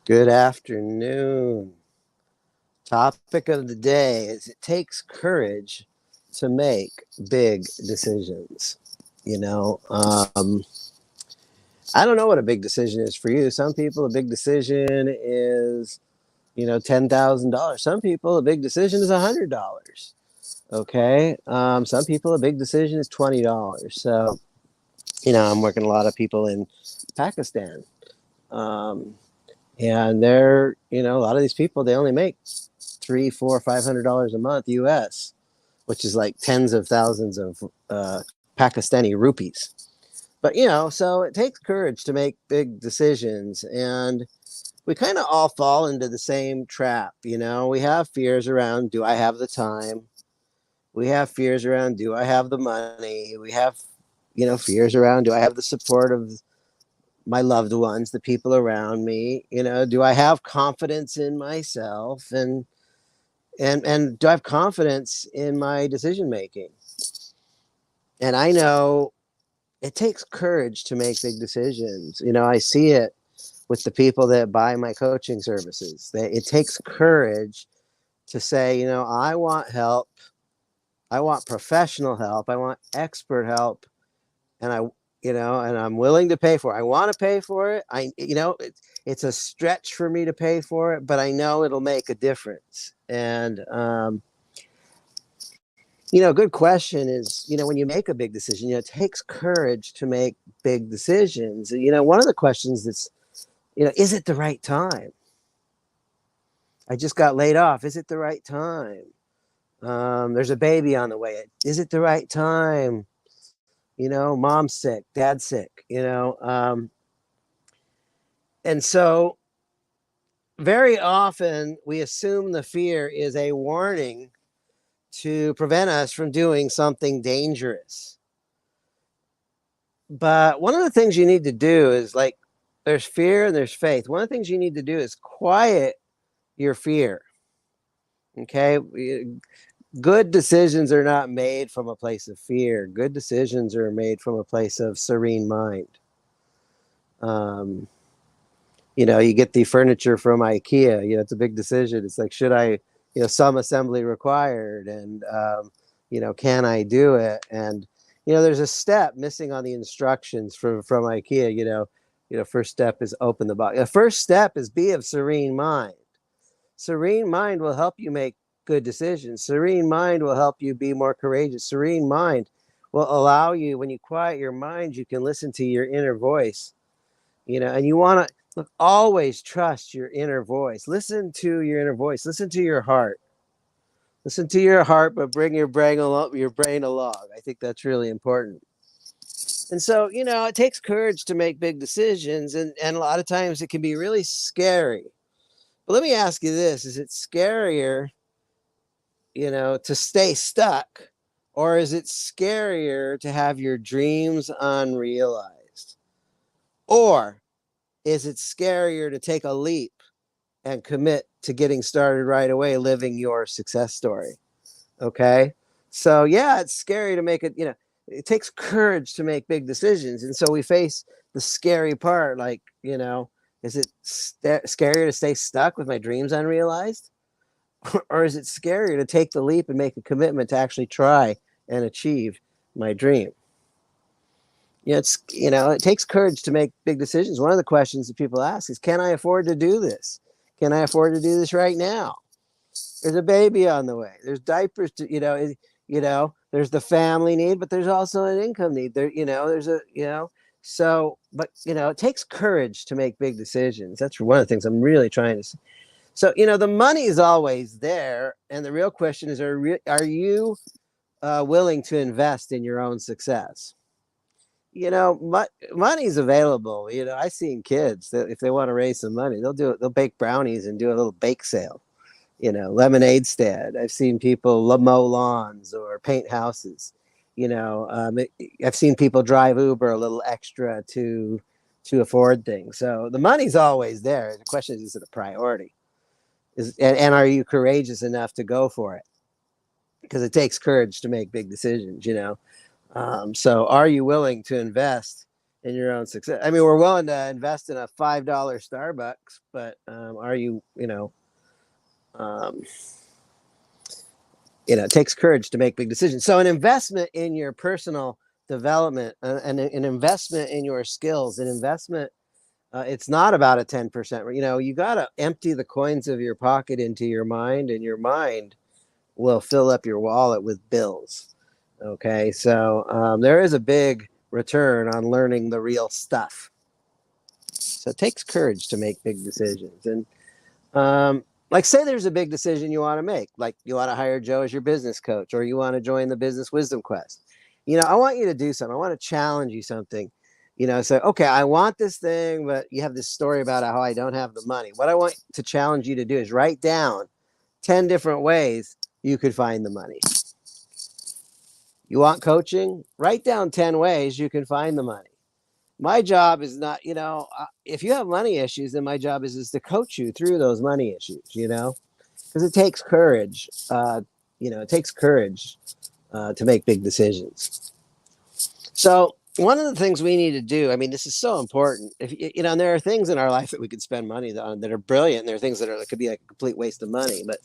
Good afternoon. Topic of the day is it takes courage to make big decisions. You know, I don't know what a big decision is for you. Some people, a big decision is, $10,000. Some people, a big decision is $100. Okay. Some people, a big decision is $20. So, I'm working a lot of people in Pakistan. Um, and they're, a lot of these people, they only make three, four, $500 a month US, which is like tens of thousands of Pakistani rupees. But so it takes courage to make big decisions, and we kind of all fall into the same trap. We have fears around: do I have the time? We have fears around: do I have the money? We have, fears around: do I have the support of my loved ones, the people around me? Do I have confidence in myself? And do I have confidence in my decision making? And I know it takes courage to make big decisions. I see it with the people that buy my coaching services. It takes courage to say, I want help. I want professional help. I want expert help. And and I'm willing to pay for it. I want to pay for it. It's a stretch for me to pay for it, but I know it'll make a difference. And, a good question is, when you make a big decision, it takes courage to make big decisions. One of the questions that's, is it the right time? I just got laid off. Is it the right time? There's a baby on the way. Is it the right time? Mom's sick, dad's sick, and so very often we assume the fear is a warning to prevent us from doing something dangerous. But one of the things you need to do is, like, there's fear and there's faith. One of the things you need to do is quiet your fear. Okay. Good decisions are not made from a place of fear. Good decisions are made from a place of serene mind. Um, you get the furniture from IKEA. It's a big decision. It's like, should I, some assembly required, and can I do it? And there's a step missing on the instructions from IKEA. First step is open the box. The first step is be of serene mind. Serene mind will help you make good decisions. Serene mind will help you be more courageous. Serene mind will allow you, when you quiet your mind, you can listen to your inner voice. And you want to look, always trust your inner voice. Listen to your inner voice. Listen to your heart. Listen to your heart, but bring your brain along. I think that's really important. And so, it takes courage to make big decisions, and a lot of times it can be really scary. But let me ask you this: is it scarier, to stay stuck, or is it scarier to have your dreams unrealized? Or is it scarier to take a leap and commit to getting started right away, living your success story? Okay. So, yeah, it's scary to make it, it takes courage to make big decisions. And so we face the scary part, like, is it scarier to stay stuck with my dreams unrealized? Or is it scarier to take the leap and make a commitment to actually try and achieve my dream? It takes courage to make big decisions. One of the questions that people ask is, can I afford to do this? Can I afford to do this right now? There's a baby on the way. There's diapers to, there's the family need, but there's also an income need. There's a, so, but, it takes courage to make big decisions. That's one of the things I'm really trying to say. So, the money is always there. And the real question is, are you willing to invest in your own success? Money's available. I've seen kids that if they want to raise some money, they'll do it. They'll bake brownies and do a little bake sale, lemonade stand. I've seen people mow lawns or paint houses. I've seen people drive Uber a little extra to afford things. So the money's always there. The question is it a priority? And are you courageous enough to go for it? Because it takes courage to make big decisions. So are you willing to invest in your own success. I mean, we're willing to invest in a $5 Starbucks, but are you, um, it takes courage to make big decisions. So an investment in your personal development, and an investment in your skills, an investment, it's not about a 10%. You got to empty the coins of your pocket into your mind, and your mind will fill up your wallet with bills. Okay, so there is a big return on learning the real stuff. So it takes courage to make big decisions. And like, say there's a big decision you want to make, like you want to hire Joe as your business coach, or you want to join the Business Wisdom Quest. I want you to do something. I want to challenge you something. Say, okay, I want this thing, but you have this story about how I don't have the money. What I want to challenge you to do is write down 10 different ways you could find the money. You want coaching? Write down 10 ways you can find the money. My job is not, if you have money issues, then my job is to coach you through those money issues, because it takes courage. It takes courage to make big decisions. So one of the things we need to do, I mean, this is so important. If and there are things in our life that we could spend money on that are brilliant. And there are things that could be like a complete waste of money. But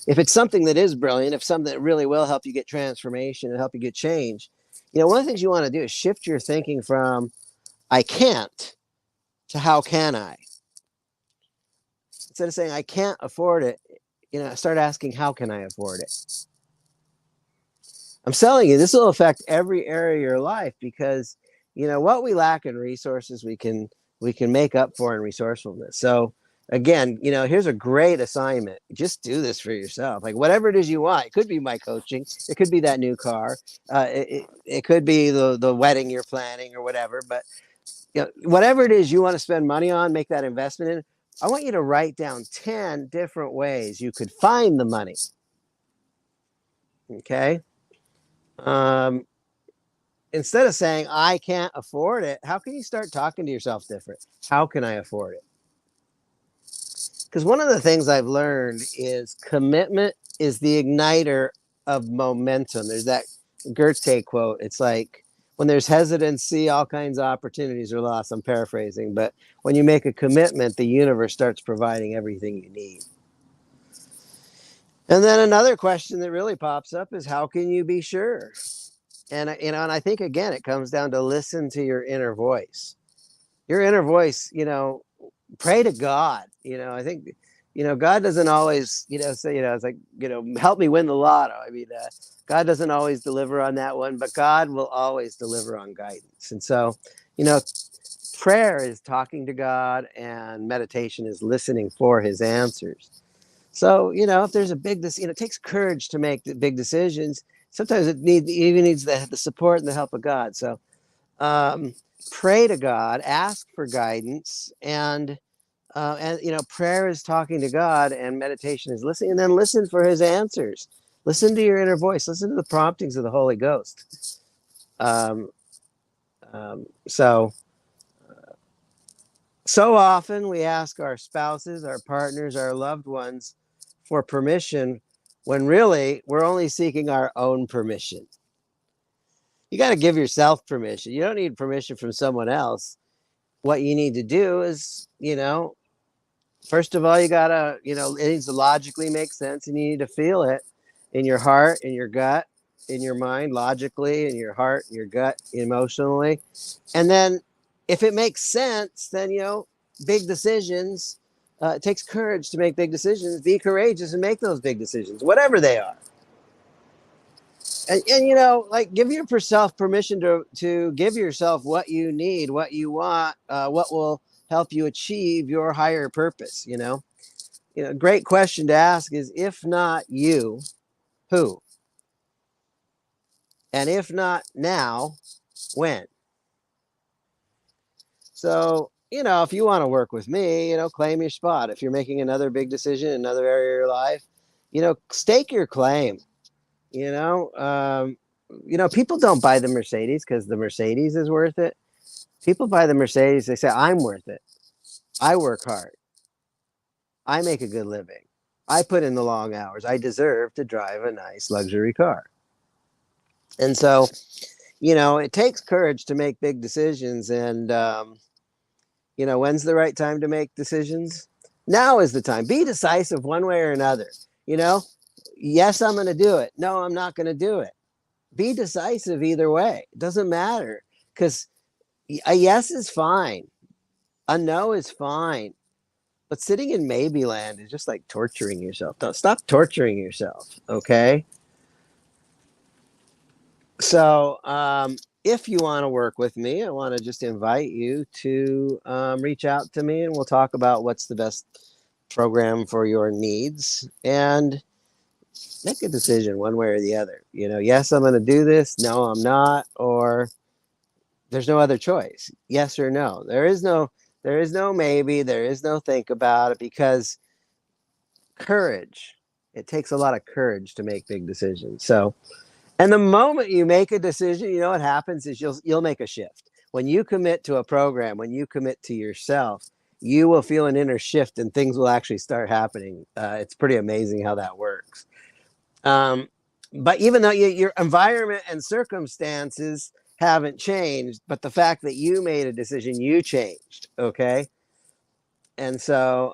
if it's something that is brilliant, if something that really will help you get transformation and help you get change, one of the things you want to do is shift your thinking from I can't to how can I? Instead of saying I can't afford it, start asking how can I afford it? I'm telling you, this will affect every area of your life, because what we lack in resources, we can make up for in resourcefulness. So again, here's a great assignment. Just do this for yourself. Like, whatever it is you want. It could be my coaching. It could be that new car. It could be the wedding you're planning or whatever. But whatever it is you want to spend money on, make that investment in. I want you to write down 10 different ways you could find the money. Okay. Instead of saying I can't afford it, how can you start talking to yourself different? How can I afford it? Because one of the things I've learned is commitment is the igniter of momentum. There's that Goethe quote. It's like, when there's hesitancy, all kinds of opportunities are lost. I'm paraphrasing, but when you make a commitment, the universe starts providing everything you need. And then another question that really pops up is, how can you be sure? And I think, again, it comes down to listen to your inner voice. Your inner voice, pray to God. I think, God doesn't always, say, it's like, help me win the lotto. I mean, God doesn't always deliver on that one, but God will always deliver on guidance. And so, prayer is talking to God, and meditation is listening for his answers. So, if there's a big, it takes courage to make the big decisions. Sometimes it even needs the support and the help of God. So, pray to God, ask for guidance, and prayer is talking to God, and meditation is listening, and then listen for his answers. Listen to your inner voice. Listen to the promptings of the Holy Ghost. So often we ask our spouses, our partners, our loved ones for permission, when really we're only seeking our own permission. You got to give yourself permission. You don't need permission from someone else. What you need to do is, first of all, you got to, it needs to logically make sense, and you need to feel it in your heart, in your gut, in your mind, logically, in your heart, in your gut, emotionally. And then if it makes sense, then, big decisions, it takes courage to make big decisions. Be courageous and make those big decisions, whatever they are. And like, give yourself permission to give yourself what you need, what you want, what will help you achieve your higher purpose. Great question to ask is, if not you, who? And if not now, when? So, if you want to work with me, claim your spot. If you're making another big decision in another area of your life, stake your claim. People don't buy the Mercedes because the Mercedes is worth it. People buy the Mercedes, they say, I'm worth it. I work hard. I make a good living. I put in the long hours. I deserve to drive a nice luxury car. And so, it takes courage to make big decisions. And, when's the right time to make decisions? Now is the time. Be decisive one way or another. You know, yes, I'm going to do it. No, I'm not going to do it. Be decisive either way. It doesn't matter, because a yes is fine. A no is fine. But sitting in maybe land is just like torturing yourself. Don't stop torturing yourself. Okay. So, if you want to work with me, I want to just invite you to reach out to me, and we'll talk about what's the best program for your needs and make a decision one way or the other. Yes, I'm going to do this. No, I'm not. Or there's no other choice. Yes or no. There is no maybe. There is no think about it, because courage. It takes a lot of courage to make big decisions. So, and the moment you make a decision, what happens is you'll make a shift. When you commit to a program, when you commit to yourself, you will feel an inner shift, and things will actually start happening. It's pretty amazing how that works. But even though your environment and circumstances haven't changed, but the fact that you made a decision, you changed. Okay. And so,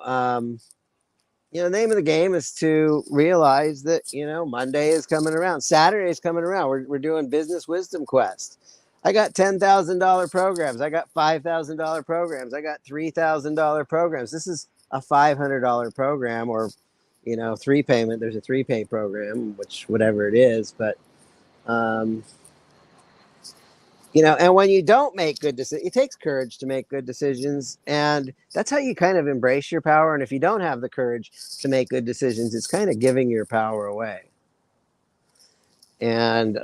the name of the game is to realize that, Monday is coming around. Saturday is coming around. We're doing Business Wisdom Quest. I got $10,000 programs. I got $5,000 programs. I got $3,000 programs. This is a $500 program, or, 3 payment. There's a 3-pay program, which whatever it is. But, and when you don't make good decisions, it takes courage to make good decisions. And that's how you kind of embrace your power. And if you don't have the courage to make good decisions, it's kind of giving your power away. And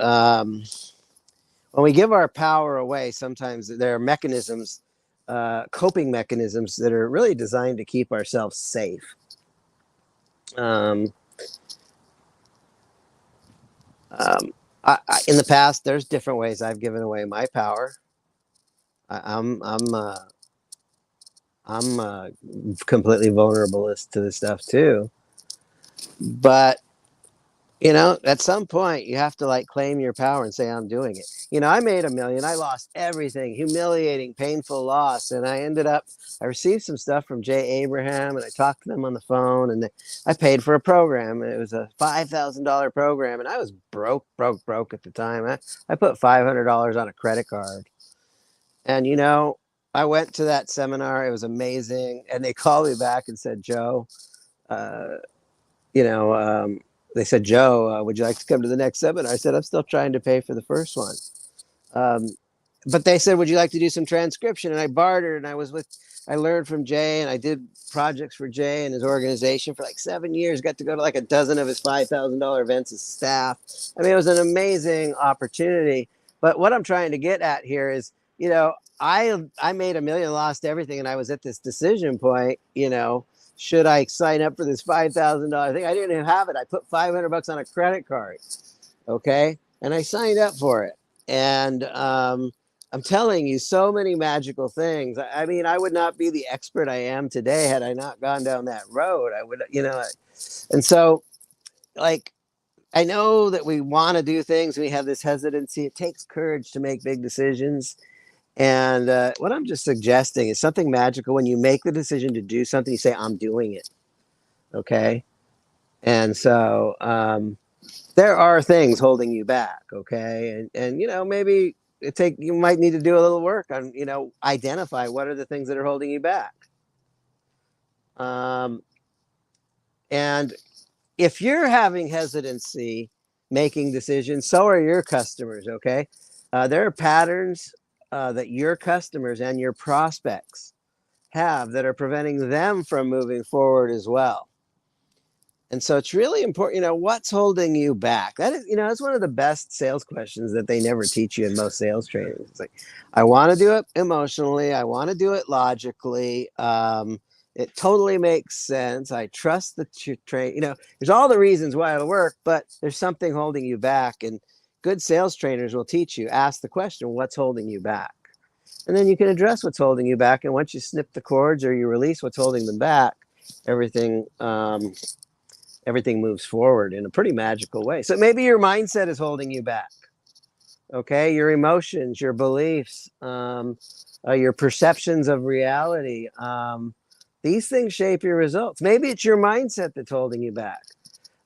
when we give our power away, sometimes there are mechanisms, coping mechanisms, that are really designed to keep ourselves safe. In the past, there's different ways I've given away my power. I'm completely vulnerable to this stuff too. But, at some point you have to claim your power and say, I'm doing it. I made $1 million. I lost everything, humiliating, painful loss. And I received some stuff from Jay Abraham, and I talked to them on the phone, and I paid for a program, and it was a $5,000 program. And I was broke at the time. I put $500 on a credit card. And, I went to that seminar. It was amazing. And they called me back and said, Joe, they said, Joe, would you like to come to the next seminar? I said, I'm still trying to pay for the first one. But they said, would you like to do some transcription? And I bartered, and I learned from Jay, and I did projects for Jay and his organization for 7 years, got to go to a dozen of his $5,000 events as staff. I mean, it was an amazing opportunity. But what I'm trying to get at here is, I made $1 million, lost everything. And I was at this decision point, should I sign up for this $5,000 thing? I didn't even have it. I put $500 on a credit card. Okay. And I signed up for it. And, I'm telling you, so many magical things. I mean, I would not be the expert I am today had I not gone down that road. I would, and so, I know that we want to do things. We have this hesitancy. It takes courage to make big decisions. And what I'm just suggesting is something magical. When you make the decision to do something, you say, I'm doing it. Okay. And so there are things holding you back. Okay. And maybe you might need to do a little work on, identify what are the things that are holding you back. And if you're having hesitancy making decisions, so are your customers. Okay. There are patterns that your customers and your prospects have that are preventing them from moving forward as well. And so it's really important, what's holding you back? That is, it's one of the best sales questions that they never teach you in most sales trainings. It's I want to do it emotionally. I want to do it logically. It totally makes sense. I trust the train. There's all the reasons why it'll work, but there's something holding you back. And good sales trainers will teach you, ask the question, what's holding you back? And then you can address what's holding you back. And once you snip the cords or you release what's holding them back, everything moves forward in a pretty magical way. So maybe your mindset is holding you back. Okay, your emotions, your beliefs, your perceptions of reality. These things shape your results. Maybe it's your mindset that's holding you back.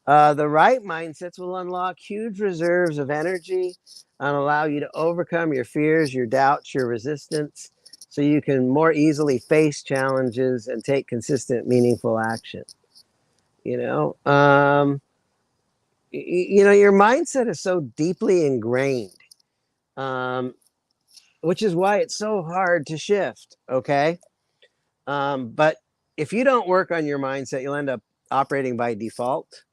The right mindsets will unlock huge reserves of energy and allow you to overcome your fears, your doubts, your resistance, so you can more easily face challenges and take consistent, meaningful action. You know, your mindset is so deeply ingrained, um, which is why it's so hard to shift. Okay, but if you don't work on your mindset, you'll end up operating by default,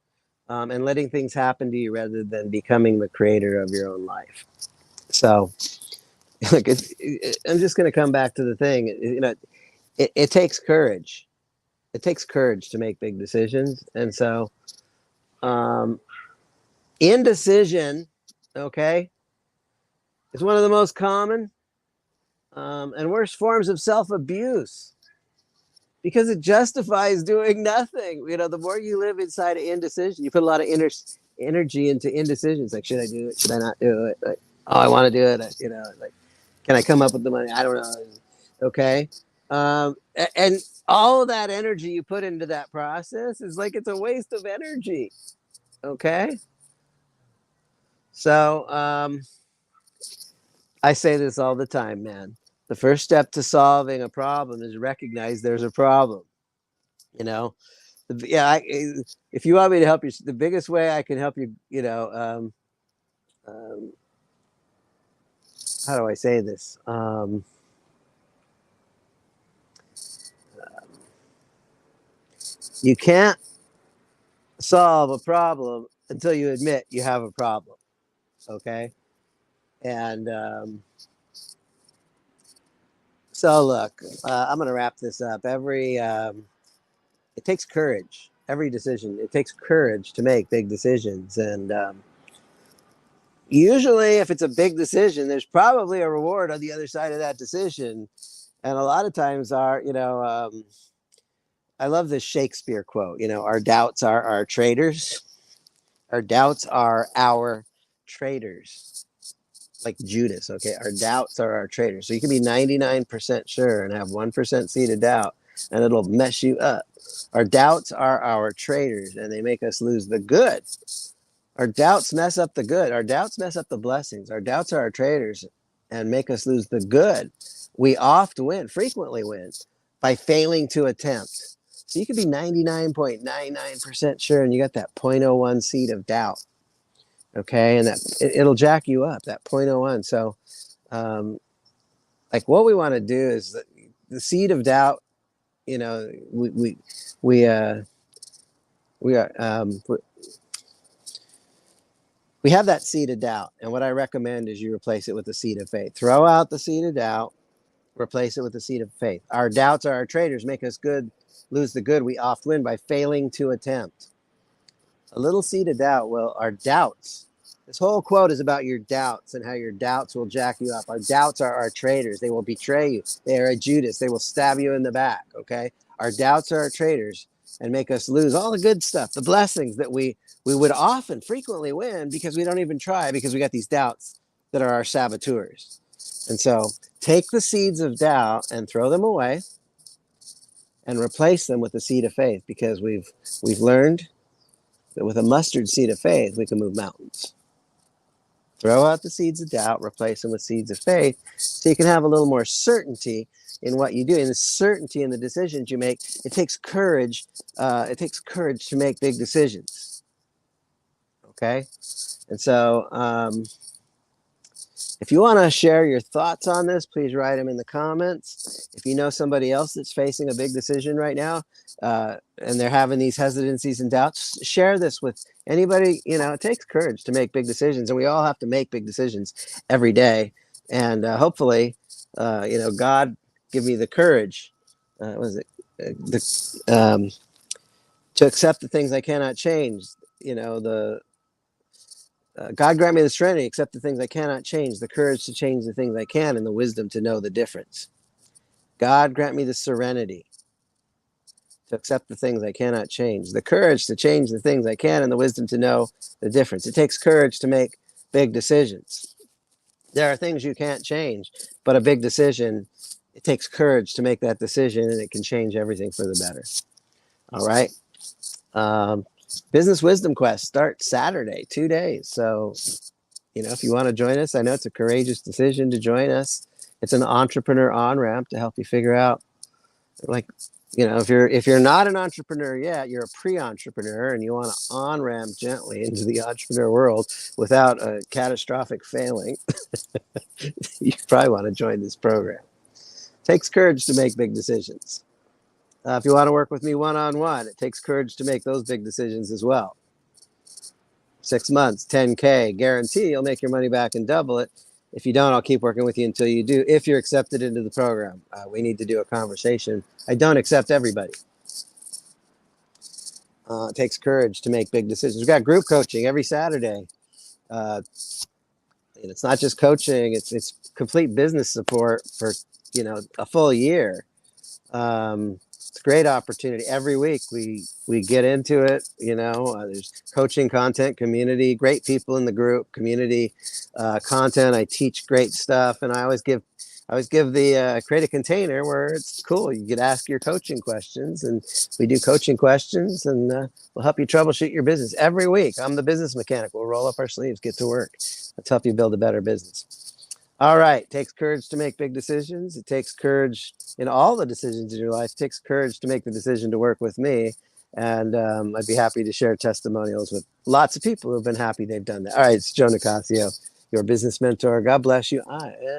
and letting things happen to you rather than becoming the creator of your own life. So, like, I'm just going to come back to the thing. It takes courage. It takes courage to make big decisions, and so um, indecision, okay, is one of the most common and worst forms of self abuse because it justifies doing nothing. The more you live inside of indecision, you put a lot of energy into indecisions. Like, should I do it? Should I not do it? Like, oh, I want to do it. Like, can I come up with the money? I don't know. Okay. And all of that energy you put into that process is like it's a waste of energy. Okay. So I say this all the time, man. The first step to solving a problem is recognize there's a problem. You know, if you want me to help you, the biggest way I can help you, um, how do I say this? You can't solve a problem until you admit you have a problem. Okay. And so, look, I'm going to wrap this up. It takes courage. Every decision, it takes courage to make big decisions. And usually, if it's a big decision, there's probably a reward on the other side of that decision. And a lot of times, I love this Shakespeare quote. Our doubts are our traitors. Our doubts are our traitors. Like Judas, okay? Our doubts are our traitors. So you can be 99% sure and have 1% seed of doubt, and it'll mess you up. Our doubts are our traitors, and they make us lose the good. Our doubts mess up the good. Our doubts mess up the blessings. Our doubts are our traitors and make us lose the good. We frequently win by failing to attempt. So you could be 99.99% sure and you got that 0.01 seed of doubt. Okay. And it'll jack you up, that 0.01. So, like, what we want to do is the seed of doubt, you know, we are, we have that seed of doubt. And what I recommend is you replace it with the seed of faith. Throw out the seed of doubt, replace it with the seed of faith. Our doubts are our traitors, make us lose the good we oft win by failing to attempt. A little seed of doubt our doubts. This whole quote is about your doubts and how your doubts will jack you up. Our doubts are our traitors. They will betray you. They are a Judas. They will stab you in the back. Okay. Our doubts are our traitors and make us lose all the good stuff, the blessings that we would often frequently win because we don't even try, because we got these doubts that are our saboteurs. And so take the seeds of doubt and throw them away and replace them with the seed of faith, because we've learned that with a mustard seed of faith, we can move mountains. Throw out the seeds of doubt, replace them with seeds of faith, so you can have a little more certainty in what you do, and the certainty in the decisions you make. It takes courage. It takes courage to make big decisions. Okay, and so if you want to share your thoughts on this, please write them in the comments. If you know somebody else that's facing a big decision right now, and they're having these hesitancies and doubts, share this with anybody. It takes courage to make big decisions, and we all have to make big decisions every day. And hopefully, God give me the courage. To accept the things I cannot change. God grant me the serenity, accept the things I cannot change, the courage to change the things I can, and the wisdom to know the difference. God grant me the serenity to accept the things I cannot change, the courage to change the things I can, and the wisdom to know the difference. It takes courage to make big decisions. There are things you can't change, but a big decision, it takes courage to make that decision, and it can change everything for the better. All right. Um, Business Wisdom Quest starts Saturday, 2 days. So, if you want to join us, I know it's a courageous decision to join us. It's an entrepreneur on ramp to help you figure out, like, if you're not an entrepreneur yet, you're a pre-entrepreneur and you want to on ramp gently into the entrepreneur world without a catastrophic failing. You probably want to join this program. It takes courage to make big decisions. If you want to work with me one-on-one, it takes courage to make those big decisions as well. 6 months, 10K, guarantee you'll make your money back and double it. If you don't, I'll keep working with you until you do, if you're accepted into the program. We need to do a conversation. I don't accept everybody. It takes courage to make big decisions. We've got group coaching every Saturday. And it's not just coaching, it's complete business support for, a full year. It's a great opportunity. Every week we get into it. There's coaching content, community, great people in the group, community content. I teach great stuff, and I always give the create a container where it's cool. You could ask your coaching questions, and we do coaching questions, and we'll help you troubleshoot your business every week. I'm the business mechanic. We'll roll up our sleeves, get to work. Let's help you build a better business. All right. It takes courage to make big decisions. It takes courage in all the decisions in your life. It takes courage to make the decision to work with me. And I'd be happy to share testimonials with lots of people who have been happy they've done that. All right. It's Joe Nicasio, your business mentor. God bless you. I am